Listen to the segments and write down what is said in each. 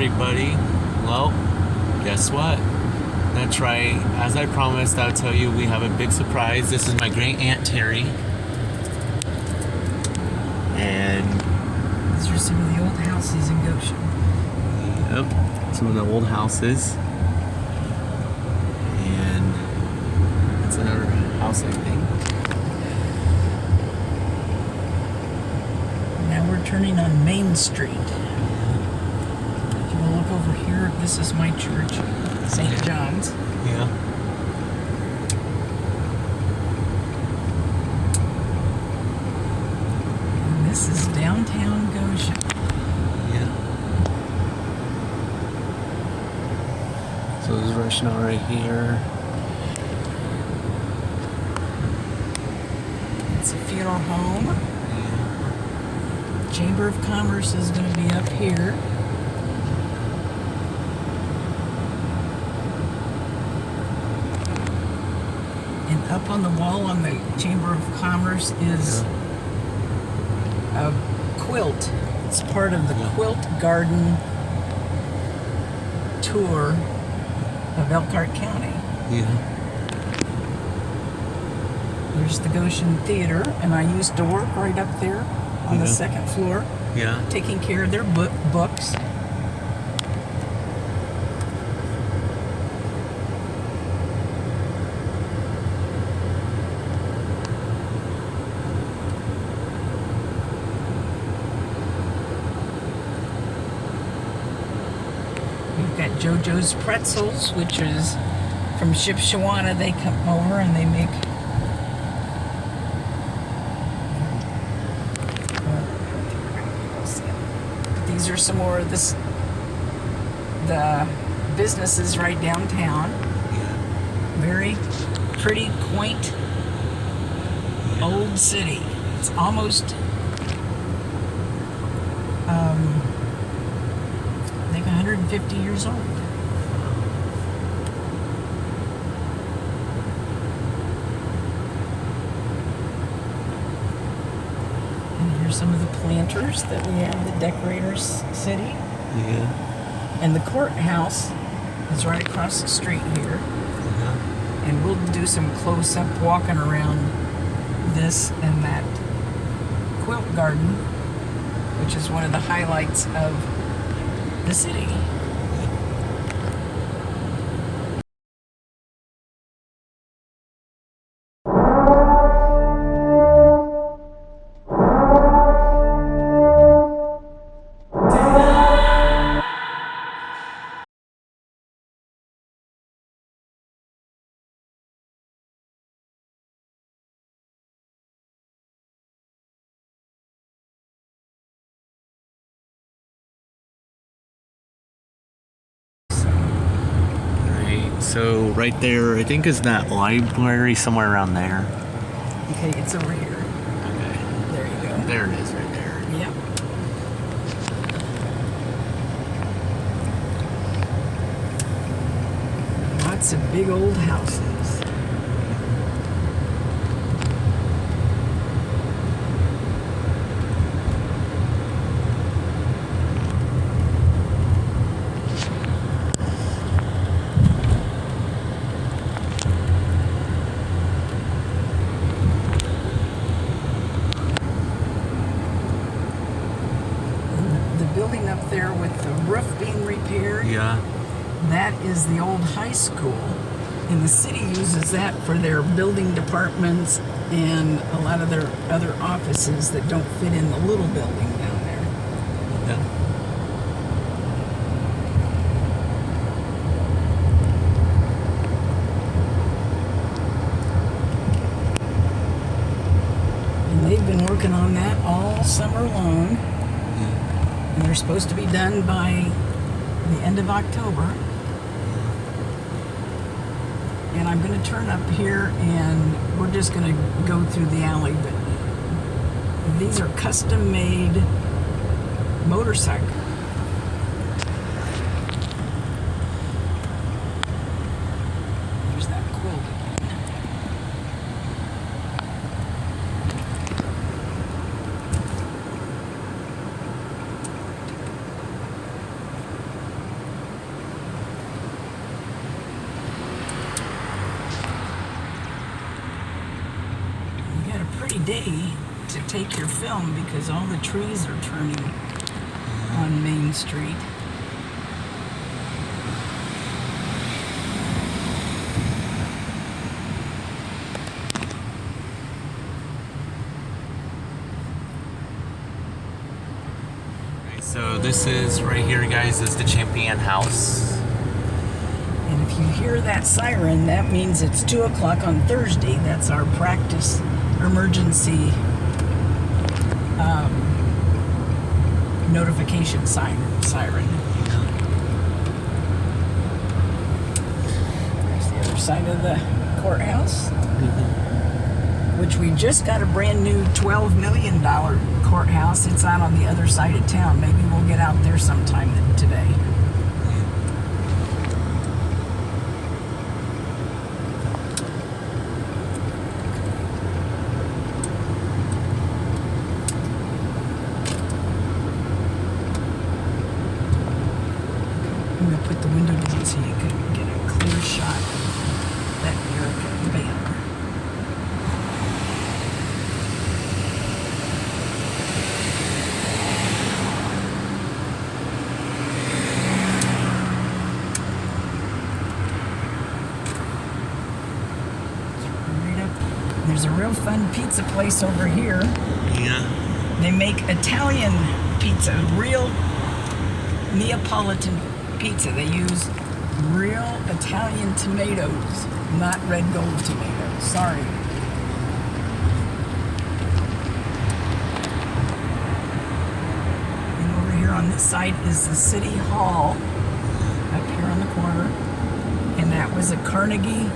everybody. Well, guess what? That's right. As I promised, I'll tell you we have a big surprise. This is my great aunt Terry. And these are some of the old houses in Goshen. Yep, some of the old houses. And that's another house, I think. Now we're turning on Main Street. If you will look over here, this is my church, St. John's. Yeah. And this is downtown Goshen. Yeah. So there's a restaurant right here. It's a funeral home. Chamber of Commerce is going to be up here. And up on the wall on the Chamber of Commerce is a quilt. It's part of the Quilt Garden tour of Elkhart County. Yeah. There's the Goshen Theater, and I used to work right up there on the second floor, taking care of their books. We've got JoJo's Pretzels, which is from Shipshewana. They come over and they make these are some more of the businesses right downtown. Very pretty, quaint, old city. It's almost I think 150 years old. Some of the planters that we have, the Decorators City. Yeah. And the courthouse is right across the street here. And we'll do some close-up walking around this and that quilt garden, which is one of the highlights of the city. So right there, I think is that library somewhere around there. Okay, it's over here. Okay. There you go. There it is right there. Yep. Lots of big old houses. Building up there with the roof being repaired. Yeah. That is the old high school. And the city uses that for their building departments and a lot of their other offices that don't fit in the little building down there. Yeah. And they've been working on that all summer long. And they're supposed to be done by the end of October. And I'm going to turn up here and we're just going to go through the alley. But these are custom made motorcycles. There's that quilt again. scary day to take your film because all the trees are turning on Main Street. So this is right here, guys, is the Champion House. And if you hear that siren, that means it's 2 o'clock on Thursday. That's our practice emergency notification siren. There's the other side of the courthouse, which we just got a brand new $12 million courthouse. It's out on the other side of town. Maybe we'll get out there sometime today. I'm going to put the window down so you can get a clear shot of that American banner. There's a real fun pizza place over here. Yeah. They make Italian pizza, real Neapolitan pizza. They use real Italian tomatoes, not red gold tomatoes. Sorry. And over here on this side is the City Hall, up here on the corner. And that was a Carnegie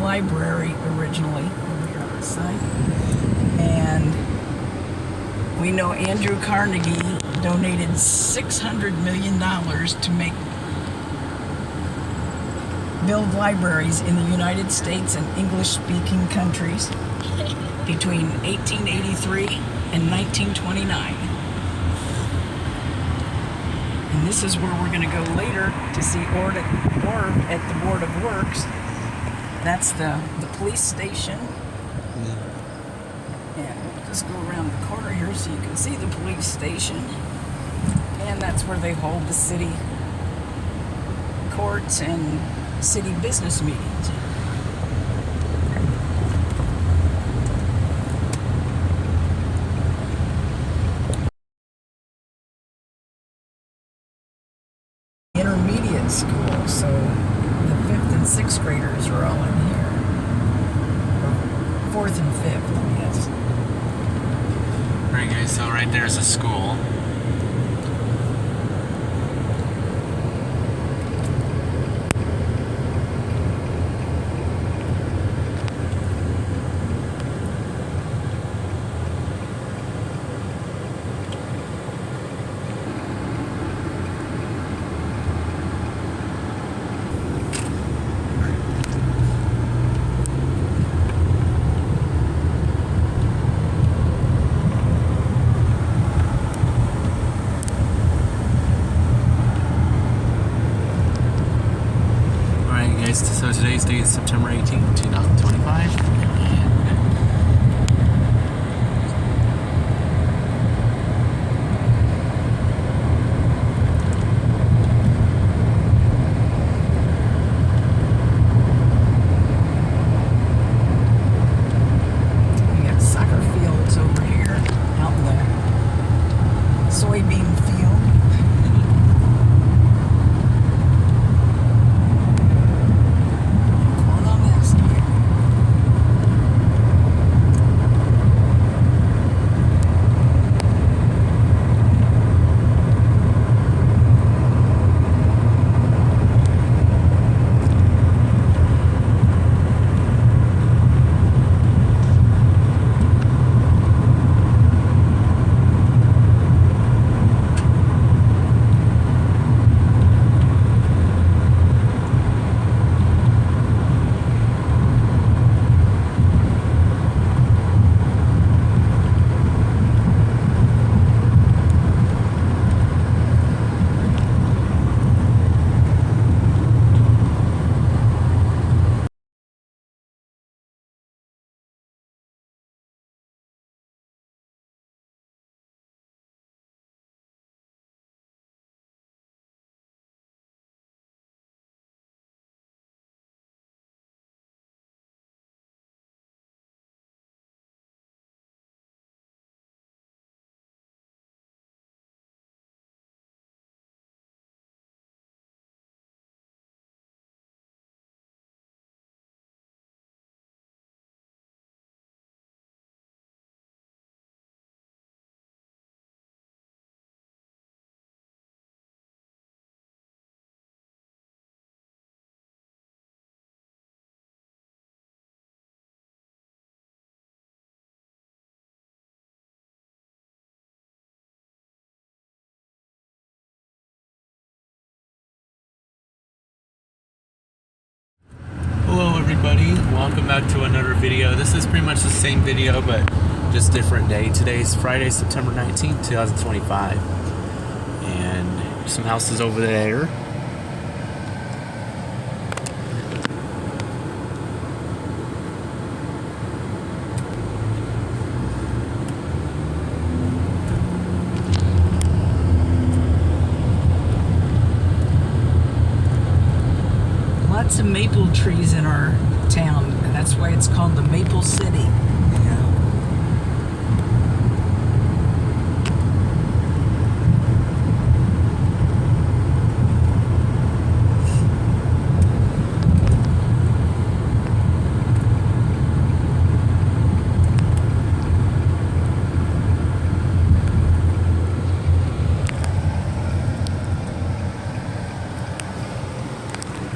Library originally, over here on this side. And we know Andrew Carnegie donated $600 million to build libraries in the United States and English-speaking countries between 1883 and 1929. And this is where we're going to go later to see Orb at the Board of Works. That's the police station. And we'll just go around the corner here so you can see the police station. And that's where they hold the city courts and city business meetings. Intermediate school, so the 5th and 6th graders are all in here. Or 4th and 5th, yes. Right, guys, so right there's a school. So today's date is September 18th, 2025. We got soccer fields over here out in the soybean field. welcome back to another video. This is pretty much the same video, but just different day. Today's Friday, September 19th, 2025. And some houses over there. Lots of maple trees in our town, and that's why it's called the Maple City.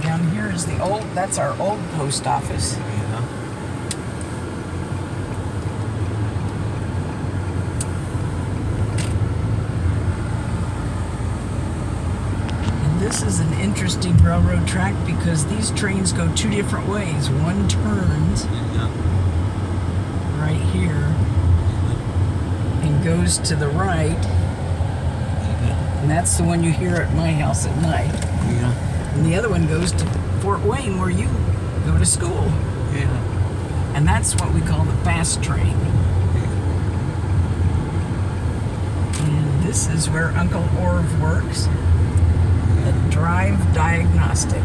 Down here is the old, that's our old post office. Yeah. And this is an interesting railroad track because these trains go two different ways. One turns right here and goes to the right, and that's the one you hear at my house at night. Yeah. And the other one goes to Fort Wayne, where you go to school. Yeah. And that's what we call the fast train. And this is where Uncle Orv works at Drive Diagnostic.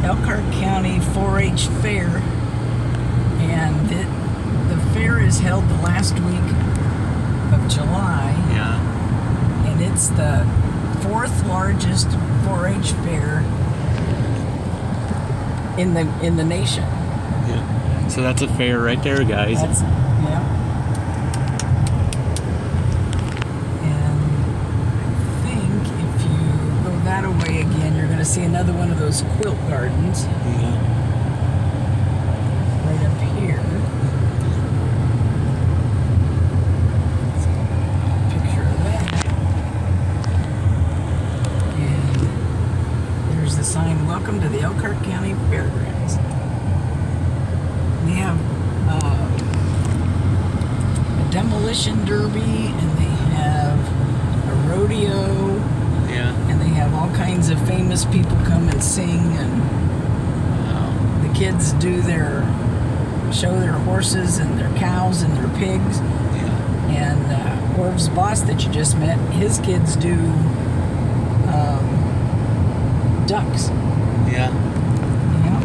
Elkhart County 4-H Fair, and the fair is held the last week of July. Yeah. And it's the fourth largest 4-H fair in the nation. Yeah. So that's a fair right there, guys. Yeah. And I think if you go that away again, you're going to see another one of those quilt gardens Yeah. right up here. Picture of that. And there's the sign, "Welcome to the Elkhart County Fairgrounds." They have a demolition derby, and they have a rodeo, Yeah. and they have all kinds of famous people come and sing, and the kids show their horses and their cows and their pigs. Yeah. And Orv's boss that you just met, his kids do ducks. Yeah. Yeah.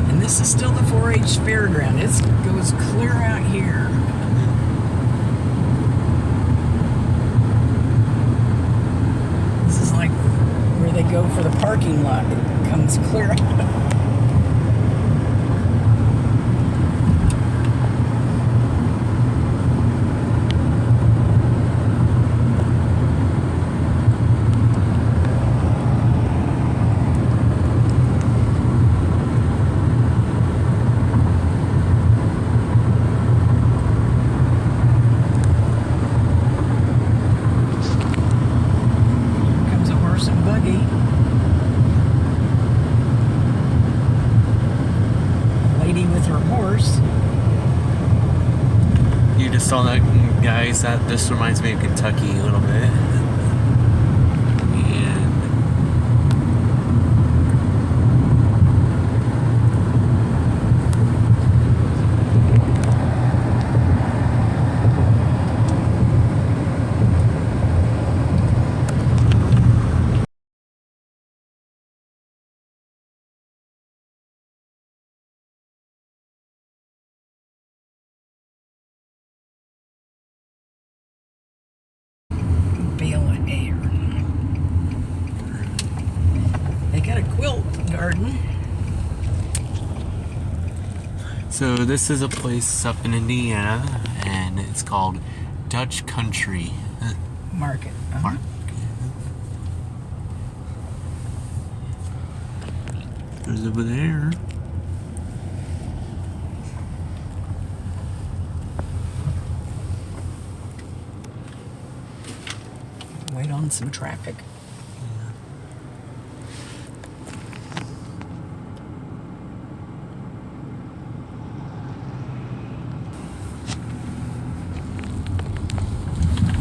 And this is still the 4-H fairground. It goes clear out here. This is like where they go for the parking lot. It comes clear out. Comes a horse and buggy. Lady with her horse. You just saw that, guys. That this reminds me of Kentucky a little bit. And Bale of hair. They got a quilt garden. so this is a place up in Indiana, and it's called Dutch Country Market. Market. There's over there. Wait on some traffic.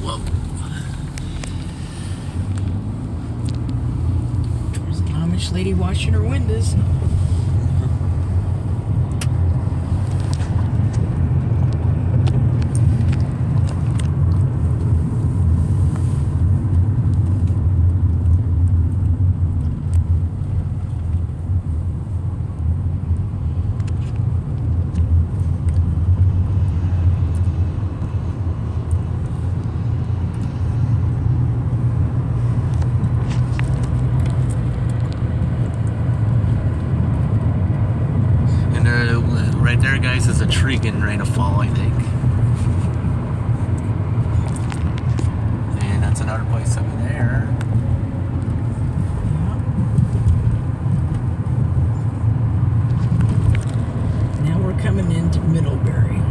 Whoa. There's an Amish lady washing her windows. Right there, guys, is a tree getting ready to fall, I think. And that's another place over there. Now we're coming into Middlebury.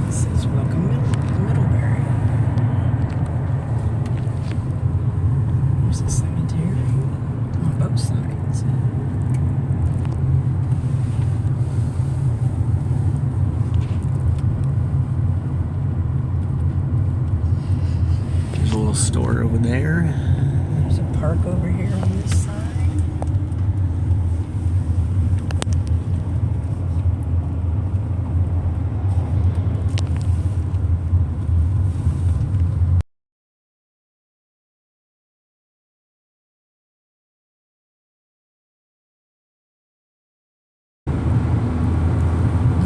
This is welcome Middlebury. There's a cemetery on both sides. There's a little store over there. There's a park over here on this side.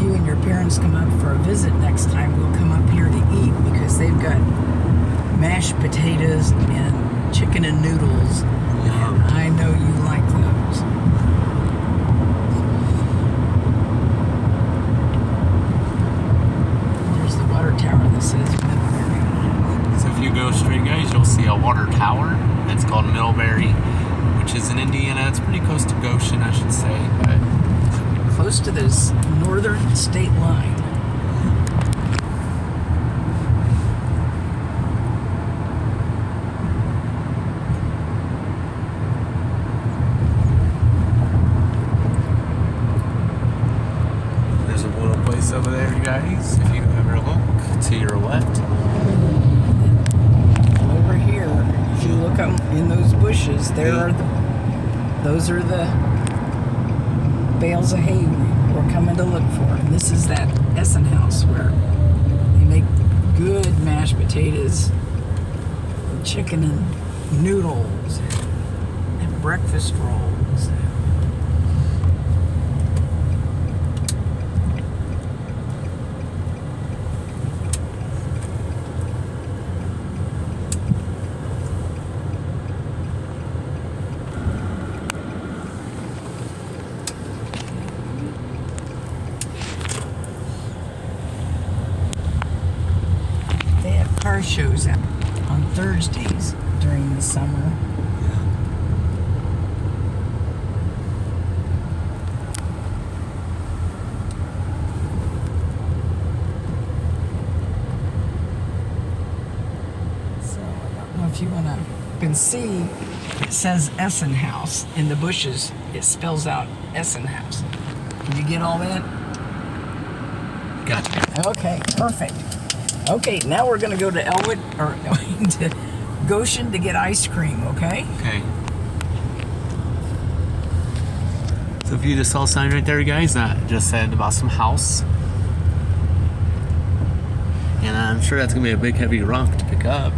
You and your parents come up for a visit next time, we'll come up here to eat because they've got mashed potatoes and chicken and noodles. Yum. And I know you like those. There's the water tower that says Middlebury. So if you go straight, guys, you'll see a water tower. It's called Middlebury, which is in Indiana. It's pretty close to Goshen, I should say. But Close to this northern state line. there's a little place over there, guys. If you ever look to your left. Over here, if you look up in those bushes, those are the bales of hay we're coming to look for. And this is that Essen house where they make good mashed potatoes, and chicken and noodles, and breakfast rolls. They have car shows out on Thursdays during the summer. So I don't know if you want to. You can see it says Essen House in the bushes. It spells out Essen House. Can you get all that? Gotcha. Okay, perfect. Okay, now we're gonna go to Elwood or to Goshen to get ice cream. Okay. Okay. So if you just saw a sign right there, guys, that just said about some house. And I'm sure that's gonna be a big heavy rock to pick up.